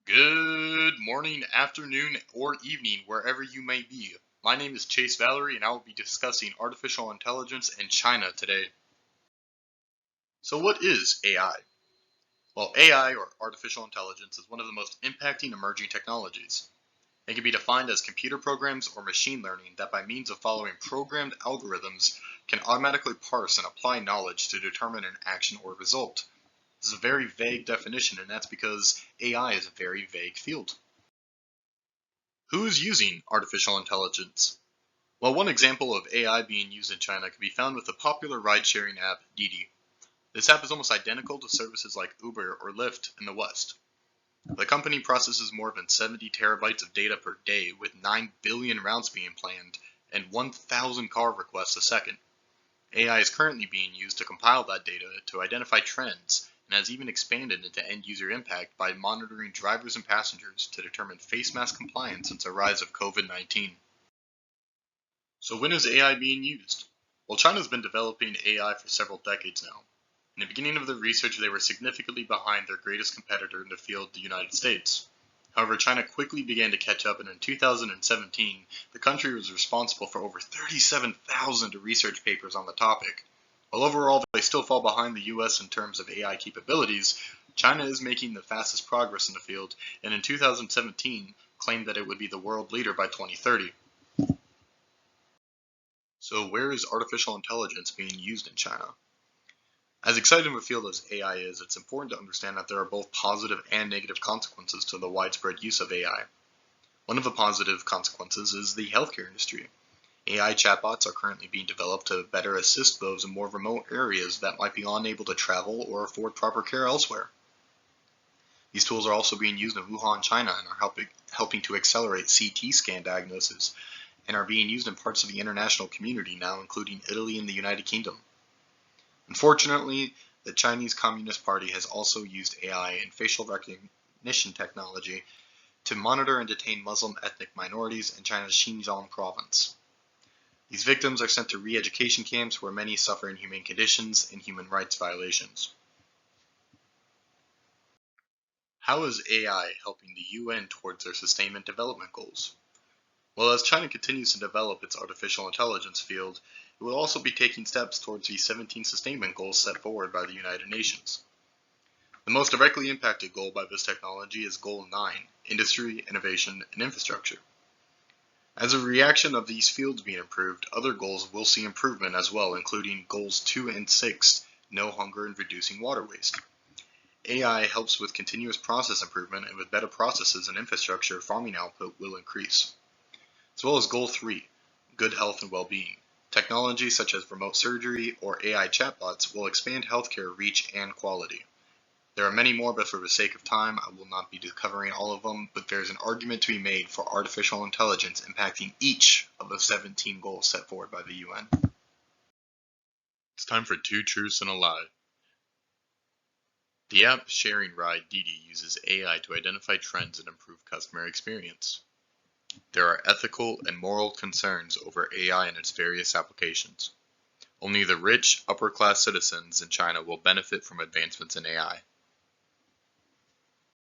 Good morning, afternoon, or evening, wherever you may be. My name is Chase Valerie, and I will be discussing artificial intelligence in China today. So, what is AI? Well, AI, or artificial intelligence, is one of the most impacting emerging technologies. It can be defined as computer programs or machine learning that, by means of following programmed algorithms, can automatically parse and apply knowledge to determine an action or result. This is a very vague definition, and that's because AI is a very vague field. Who is using artificial intelligence? Well, one example of AI being used in China can be found with the popular ride-sharing app Didi. This app is almost identical to services like Uber or Lyft in the West. The company processes more than 70 terabytes of data per day, with 9 billion routes being planned and 1,000 car requests a second. AI is currently being used to compile that data to identify trends, and has even expanded into end-user impact by monitoring drivers and passengers to determine face mask compliance since the rise of COVID-19. So when is AI being used? Well, China's been developing AI for several decades now. In the beginning of the research, they were significantly behind their greatest competitor in the field, the United States. However, China quickly began to catch up, and in 2017, the country was responsible for over 37,000 research papers on the topic. While overall they still fall behind the US in terms of AI capabilities, China is making the fastest progress in the field, and in 2017 claimed that it would be the world leader by 2030. So where is artificial intelligence being used in China? As exciting of a field as AI is, it's important to understand that there are both positive and negative consequences to the widespread use of AI. One of the positive consequences is the healthcare industry. AI chatbots are currently being developed to better assist those in more remote areas that might be unable to travel or afford proper care elsewhere. These tools are also being used in Wuhan, China, and are helping to accelerate CT scan diagnosis, and are being used in parts of the international community now, including Italy and the United Kingdom. Unfortunately, the Chinese Communist Party has also used AI and facial recognition technology to monitor and detain Muslim ethnic minorities in China's Xinjiang province. These victims are sent to re-education camps where many suffer inhumane conditions and human rights violations. How is AI helping the UN towards their Sustainment Development Goals? Well, as China continues to develop its artificial intelligence field, it will also be taking steps towards the 17 sustainment goals set forward by the United Nations. The most directly impacted goal by this technology is Goal 9, Industry, Innovation, and Infrastructure. As a reaction of these fields being improved, other goals will see improvement as well, including Goals 2 and 6, No Hunger and Reducing Water Waste. AI helps with continuous process improvement, and with better processes and infrastructure, farming output will increase. As well as Goal 3, Good Health and Well-Being. Technology such as remote surgery or AI chatbots will expand healthcare reach and quality. There are many more, but for the sake of time, I will not be covering all of them, but there is an argument to be made for artificial intelligence impacting each of the 17 goals set forward by the UN. It's time for two truths and a lie. The app sharing ride Didi uses AI to identify trends and improve customer experience. There are ethical and moral concerns over AI and its various applications. Only the rich, upper-class citizens in China will benefit from advancements in AI.